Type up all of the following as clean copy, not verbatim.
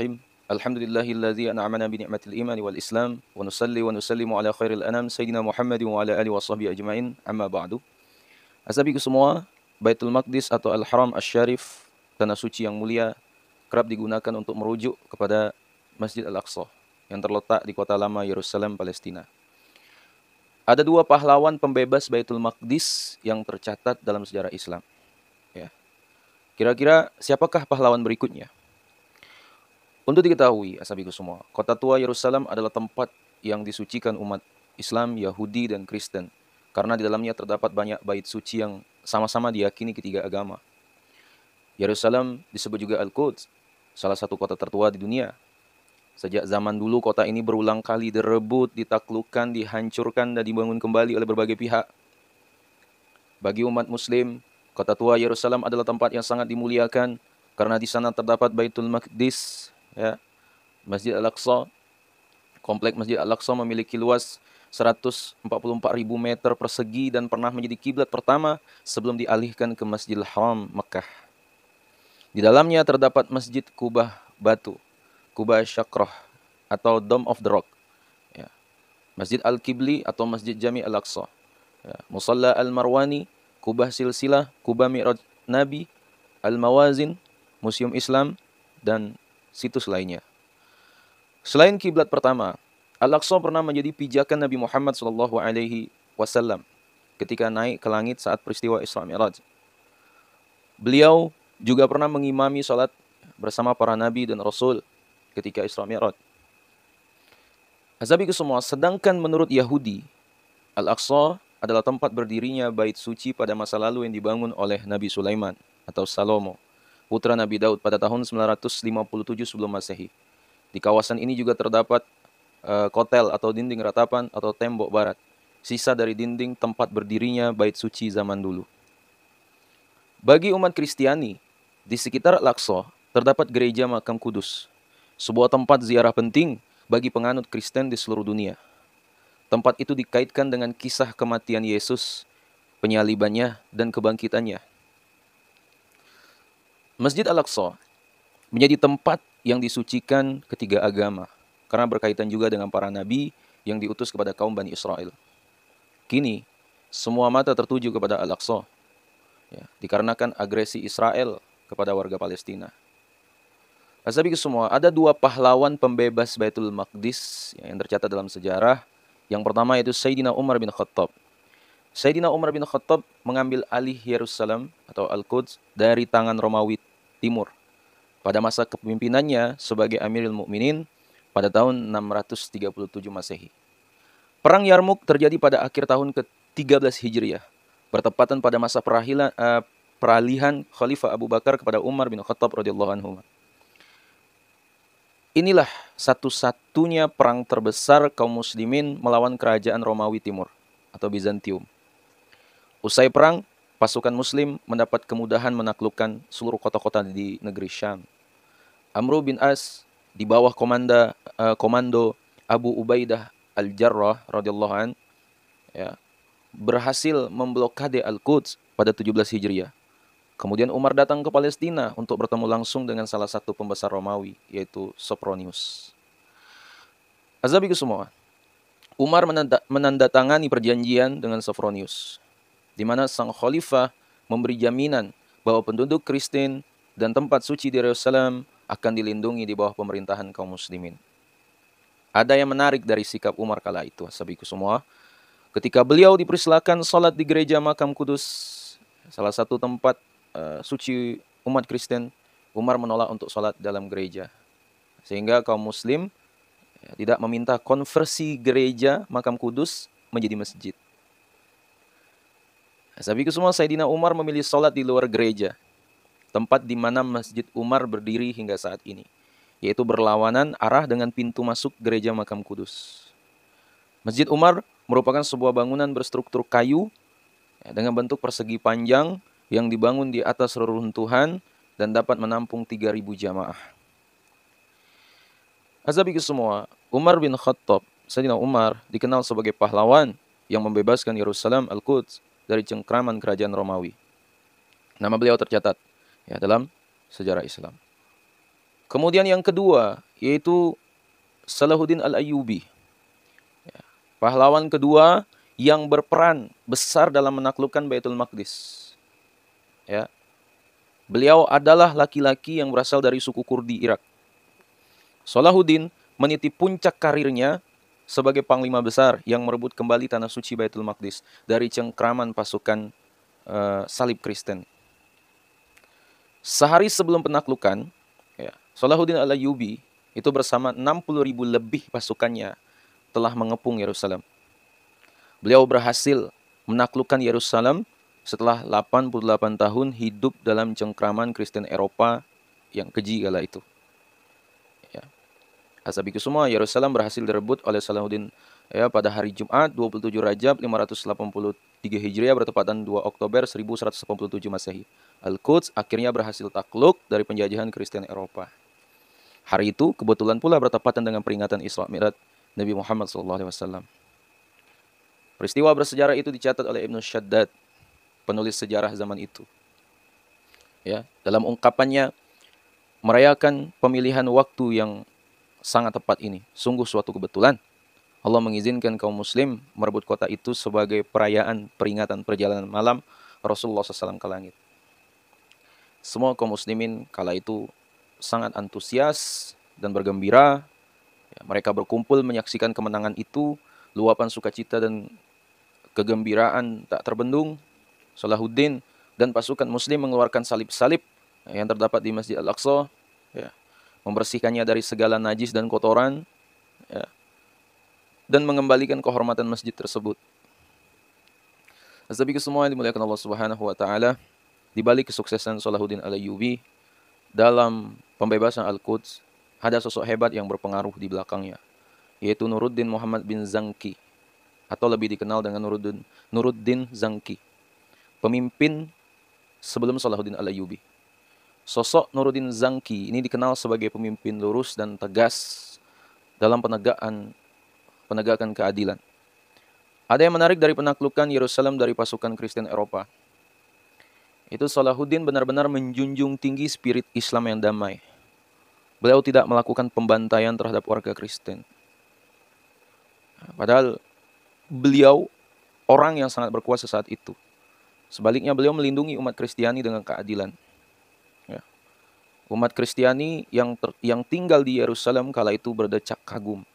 Bismillahirrahmanirrahim. Alhamdulillahilladzi an'amana bi ni'matil iman wal Islam wa nusalli wa nusallimu ala khairil anam sayyidina Muhammadin wa ala alihi washabbihi ajmain. Amma ba'du. Asabiku semua, Baitul Maqdis atau Al-Haram Asy-Syarif, tanah suci yang mulia, kerap digunakan untuk merujuk kepada Masjid Al-Aqsa yang terletak di kota lama Yerusalem, Palestina. Ada dua pahlawan pembebas Baitul Maqdis yang tercatat dalam sejarah Islam. Ya. Kira-kira siapakah pahlawan berikutnya? Untuk diketahui, asabiku semua, kota tua Yerusalem adalah tempat yang disucikan umat Islam, Yahudi, dan Kristen. Karena di dalamnya terdapat banyak bait suci yang sama-sama diyakini ketiga agama. Yerusalem disebut juga Al-Quds, salah satu kota tertua di dunia. Sejak zaman dulu kota ini berulang kali direbut, ditaklukkan, dihancurkan, dan dibangun kembali oleh berbagai pihak. Bagi umat Muslim, kota tua Yerusalem adalah tempat yang sangat dimuliakan karena di sana terdapat Baitul Maqdis, ya, Masjid Al-Aqsa. Komplek Masjid Al-Aqsa memiliki luas 144.000 meter persegi dan pernah menjadi kiblat pertama sebelum dialihkan ke Masjidil Haram, Mekah. Di dalamnya terdapat Masjid Kubah Batu, Kubah Syakrah atau Dome of the Rock, ya, Masjid Al-Qibli atau Masjid Jami Al-Aqsa, ya, Musalla Al-Marwani, Kubah Silsilah, Kubah Mi'raj Nabi, Al-Mawazin, Museum Islam, dan situs lainnya. Selain kiblat pertama, Al-Aqsa pernah menjadi pijakan Nabi Muhammad SAW ketika naik ke langit saat peristiwa Isra Mi'raj. Beliau juga pernah mengimami salat bersama para nabi dan rasul ketika Isra Mi'raj. Azabiku semua, sedangkan menurut Yahudi, Al-Aqsa adalah tempat berdirinya bait suci pada masa lalu yang dibangun oleh Nabi Sulaiman atau Salomo, putra Nabi Daud pada tahun 957 sebelum Masehi. Di kawasan ini juga terdapat kotel atau dinding ratapan atau tembok barat, sisa dari dinding tempat berdirinya bait suci zaman dulu. Bagi umat Kristiani, di sekitar Al-Aqsa terdapat gereja Makam Kudus, sebuah tempat ziarah penting bagi penganut Kristen di seluruh dunia. Tempat itu dikaitkan dengan kisah kematian Yesus, penyalibannya, dan kebangkitannya. Masjid Al-Aqsa menjadi tempat yang disucikan ketiga agama, karena berkaitan juga dengan para nabi yang diutus kepada kaum Bani Israel. Kini, semua mata tertuju kepada Al-Aqsa, ya, dikarenakan agresi Israel kepada warga Palestina. Asabiku semua, ada dua pahlawan pembebas Baitul Maqdis yang tercatat dalam sejarah. Yang pertama yaitu Sayyidina Umar bin Khattab. Sayyidina Umar bin Khattab mengambil alih Yerusalem atau Al-Quds dari tangan Romawi Timur pada masa kepemimpinannya sebagai Amirul Mukminin pada tahun 637 Masehi. Perang Yarmuk terjadi pada akhir tahun ke-13 Hijriah, bertepatan pada masa peralihan Khalifah Abu Bakar kepada Umar bin Khattab radhiyallahu anhu. Inilah satu-satunya perang terbesar kaum muslimin melawan kerajaan Romawi Timur atau Bizantium. Usai perang, pasukan muslim mendapat kemudahan menaklukkan seluruh kota-kota di negeri Syam. Amr bin As di bawah komando Abu Ubaidah Al-Jarrah radhiyallahu an, ya, berhasil memblokade Al-Quds pada 17 Hijriah. Kemudian Umar datang ke Palestina untuk bertemu langsung dengan salah satu pembesar Romawi, yaitu Sophronius. Azabiku semua, Umar menandatangani perjanjian dengan Sophronius, di mana sang khalifah memberi jaminan bahwa penduduk Kristen dan tempat suci di Yerusalem akan dilindungi di bawah pemerintahan kaum muslimin. Ada yang menarik dari sikap Umar kala itu, asabiku semua. Ketika beliau dipersilakan salat di gereja Makam Kudus, salah satu tempat suci umat Kristen, Umar menolak untuk salat dalam gereja. Sehingga kaum muslim tidak meminta konversi gereja Makam Kudus menjadi masjid. Asabiku semua, Sayyidina Umar memilih salat di luar gereja, tempat di mana Masjid Umar berdiri hingga saat ini, yaitu berlawanan arah dengan pintu masuk gereja Makam Kudus. Masjid Umar merupakan sebuah bangunan berstruktur kayu, ya, dengan bentuk persegi panjang yang dibangun di atas reruntuhan dan dapat menampung 3.000 jamaah. Azabiku semua, Umar bin Khattab, Sayyidina Umar dikenal sebagai pahlawan yang membebaskan Yerusalem Al-Quds dari cengkraman kerajaan Romawi. Nama beliau tercatat, ya, dalam sejarah Islam. Kemudian yang kedua yaitu Salahuddin Al-Ayyubi. Pahlawan kedua yang berperan besar dalam menaklukkan Baitul Maqdis. Ya. Beliau adalah laki-laki yang berasal dari suku Kurdi Irak. Salahuddin meniti puncak karirnya sebagai panglima besar yang merebut kembali tanah suci Baitul Maqdis dari cengkraman pasukan salib Kristen. Sehari sebelum penaklukan, ya, Salahuddin Al-Ayyubi itu bersama 60.000 lebih pasukannya telah mengepung Yerusalem. Beliau berhasil menaklukkan Yerusalem setelah 88 tahun hidup dalam cengkraman Kristen Eropa yang keji kala itu. Ya. Asabiku semua, Yerusalem berhasil direbut oleh Salahuddin pada hari Jumat 27 Rajab 583 Hijriah bertepatan 2 Oktober 1187 Masehi. Al-Quds akhirnya berhasil takluk dari penjajahan Kristen Eropa. Hari itu kebetulan pula bertepatan dengan peringatan Isra Mi'raj Nabi Muhammad SAW. Peristiwa bersejarah itu dicatat oleh Ibnu Shaddad, penulis sejarah zaman itu. Ya, dalam ungkapannya, merayakan pemilihan waktu yang sangat tepat ini sungguh suatu kebetulan. Allah mengizinkan kaum muslim merebut kota itu sebagai perayaan peringatan perjalanan malam Rasulullah SAW ke langit. Semua kaum muslimin kala itu sangat antusias dan bergembira. Ya, mereka berkumpul menyaksikan kemenangan itu, luapan sukacita dan kegembiraan tak terbendung. Salahuddin dan pasukan muslim mengeluarkan salib-salib yang terdapat di Masjid Al-Aqsa, ya, membersihkannya dari segala najis dan kotoran, ya, dan mengembalikan kehormatan masjid tersebut. Tapi semua yang dimuliakan Allah Subhanahu wa taala, di balik kesuksesan Salahuddin Al-Ayyubi dalam pembebasan Al-Quds, ada sosok hebat yang berpengaruh di belakangnya, yaitu Nuruddin Muhammad bin Zanki, atau lebih dikenal dengan Nuruddin Zanki, pemimpin sebelum Salahuddin Al-Ayyubi. Sosok Nuruddin Zanki ini dikenal sebagai pemimpin lurus dan tegas dalam penegakan keadilan. Ada yang menarik dari penaklukan Yerusalem dari pasukan Kristen Eropa. Itu Salahuddin benar-benar menjunjung tinggi spirit Islam yang damai. Beliau tidak melakukan pembantaian terhadap warga Kristen. Padahal beliau orang yang sangat berkuasa saat itu. Sebaliknya beliau melindungi umat Kristiani dengan keadilan. Ya. Umat Kristiani yang tinggal di Yerusalem kala itu berdecak kagum.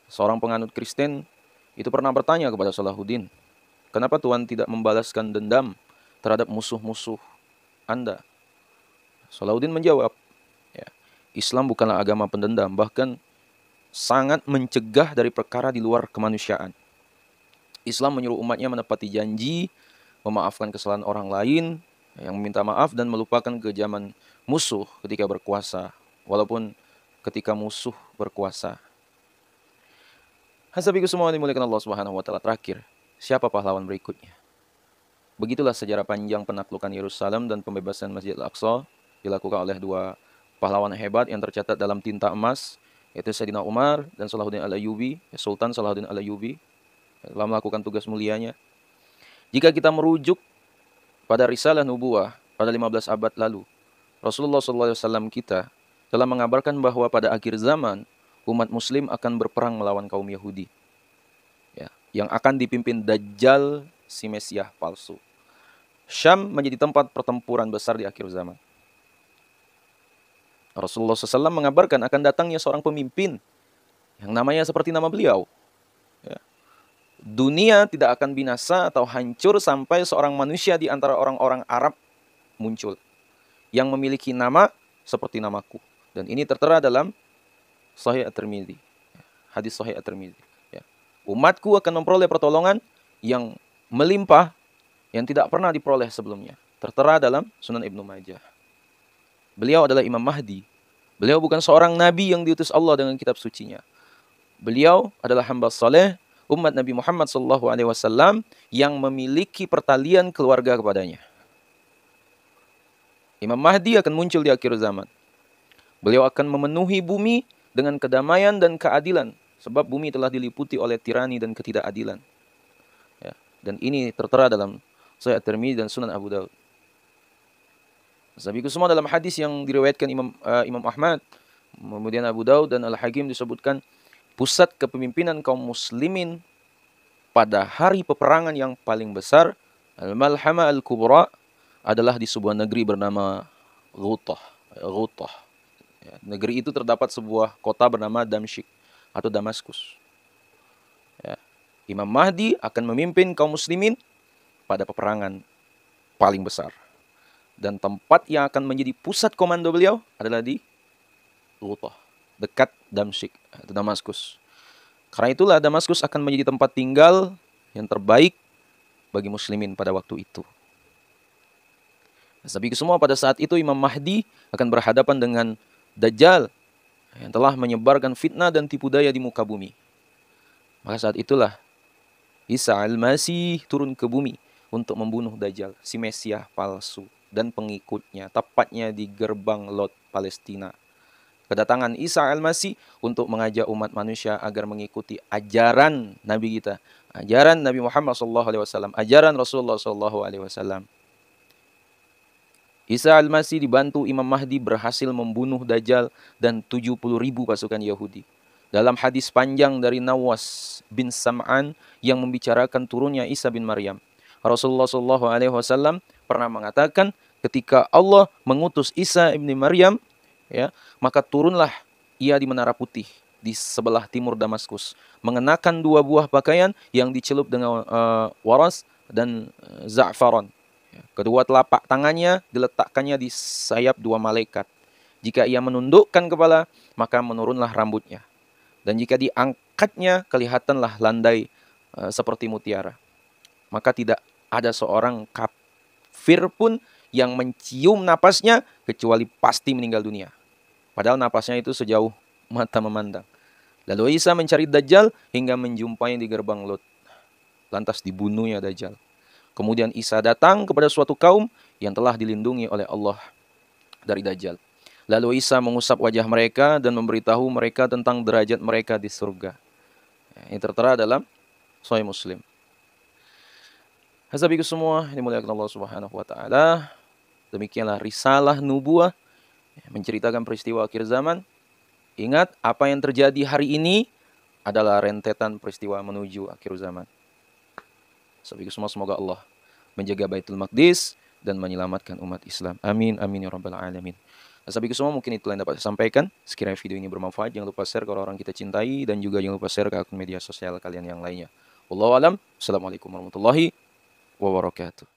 Seorang penganut Kristen itu pernah bertanya kepada Salahuddin, kenapa Tuhan tidak membalaskan dendam terhadap musuh-musuh Anda? Salahuddin menjawab, ya, Islam bukanlah agama pendendam, bahkan sangat mencegah dari perkara di luar kemanusiaan. Islam menyuruh umatnya menepati janji, memaafkan kesalahan orang lain, yang meminta maaf dan melupakan kekejaman musuh ketika berkuasa, walaupun ketika musuh berkuasa. Hasabiku semua dimuliakan Allah Subhanahu wa taala. Terakhir, siapa pahlawan berikutnya? Begitulah sejarah panjang penaklukan Yerusalem dan pembebasan Masjid Al-Aqsa dilakukan oleh dua pahlawan hebat yang tercatat dalam tinta emas, yaitu Sayyidina Umar dan Salahuddin Al-Ayyubi, Sultan Salahuddin Al-Ayyubi, telah melakukan tugas mulianya. Jika kita merujuk pada risalah nubuah pada 15 abad lalu, Rasulullah SAW kita telah mengabarkan bahwa pada akhir zaman umat muslim akan berperang melawan kaum Yahudi, ya, yang akan dipimpin Dajjal, si Mesias palsu. Syam menjadi tempat pertempuran besar di akhir zaman. Rasulullah SAW mengabarkan akan datangnya seorang pemimpin yang namanya seperti nama beliau. Ya. Dunia tidak akan binasa atau hancur sampai seorang manusia di antara orang-orang Arab muncul yang memiliki nama seperti namaku. Dan ini tertera dalam Sahih At-Tirmidzi, hadis Sahih At-Tirmidzi. Ya. Umatku akan memperoleh pertolongan yang melimpah yang tidak pernah diperoleh sebelumnya. Tertera dalam Sunan Ibnu Majah. Beliau adalah Imam Mahdi. Beliau bukan seorang nabi yang diutus Allah dengan kitab sucinya. Beliau adalah hamba saleh umat Nabi Muhammad SAW yang memiliki pertalian keluarga kepadanya. Imam Mahdi akan muncul di akhir zaman. Beliau akan memenuhi bumi dengan kedamaian dan keadilan, sebab bumi telah diliputi oleh tirani dan ketidakadilan. Ya, dan ini tertera dalam Sahih At-Tirmidzi dan Sunan Abu Daud. Sabiku semua, dalam hadis yang diriwayatkan Imam Ahmad, kemudian Abu Daud dan Al-Hakim disebutkan, pusat kepemimpinan kaum muslimin pada hari peperangan yang paling besar, Al-Malhama Al-Kubra, adalah di sebuah negeri bernama Ghutah. Ghutah. Ya, negeri itu terdapat sebuah kota bernama Damsyik atau Damaskus. Ya. Imam Mahdi akan memimpin kaum muslimin pada peperangan paling besar. Dan tempat yang akan menjadi pusat komando beliau adalah di Ghutah, dekat Damsyik atau Damaskus. Karena itulah Damaskus akan menjadi tempat tinggal yang terbaik bagi muslimin pada waktu itu. Tapi semua, pada saat itu Imam Mahdi akan berhadapan dengan Dajjal yang telah menyebarkan fitnah dan tipu daya di muka bumi. Maka saat itulah Isa Al-Masih turun ke bumi untuk membunuh Dajjal, si Mesias palsu dan pengikutnya, tepatnya di gerbang Lot, Palestina. Kedatangan Isa Al-Masih untuk mengajak umat manusia agar mengikuti ajaran Nabi kita, ajaran Nabi Muhammad SAW, ajaran Rasulullah SAW. Isa Al-Masih dibantu Imam Mahdi berhasil membunuh Dajjal dan 70.000 pasukan Yahudi. Dalam hadis panjang dari Nawas bin Sam'an yang membicarakan turunnya Isa bin Maryam, Rasulullah SAW pernah mengatakan, ketika Allah mengutus Isa bin Maryam, ya, maka turunlah ia di Menara Putih di sebelah timur Damaskus, mengenakan 2 buah pakaian yang dicelup dengan waras dan za'faran. Kedua telapak tangannya diletakkannya di sayap 2 malaikat. Jika ia menundukkan kepala, maka menurunlah rambutnya. Dan jika diangkatnya, kelihatanlah landai seperti mutiara. Maka tidak ada seorang kafir pun yang mencium napasnya, kecuali pasti meninggal dunia. Padahal napasnya itu sejauh mata memandang. Lalu Isa mencari Dajjal hingga menjumpai di gerbang Lot. Lantas dibunuhnya Dajjal. Kemudian Isa datang kepada suatu kaum yang telah dilindungi oleh Allah dari Dajjal. Lalu Isa mengusap wajah mereka dan memberitahu mereka tentang derajat mereka di surga. Ini tertera dalam Sahih Muslim. Hasabiku semua, dimuliakan Allah Subhanahu wa taala. Demikianlah risalah nubuah menceritakan peristiwa akhir zaman. Ingat, apa yang terjadi hari ini adalah rentetan peristiwa menuju akhir zaman. Hasabiku semua, semoga Allah menjaga Baitul Maqdis dan menyelamatkan umat Islam. Amin, amin ya rabbal alamin. Hasabiku semua, mungkin itulah yang dapat saya sampaikan. Sekiranya video ini bermanfaat, jangan lupa share ke orang-orang kita cintai, dan juga jangan lupa share ke akun media sosial kalian yang lainnya. Wallahu alam. Assalamualaikum warahmatullahi wabarakatuh.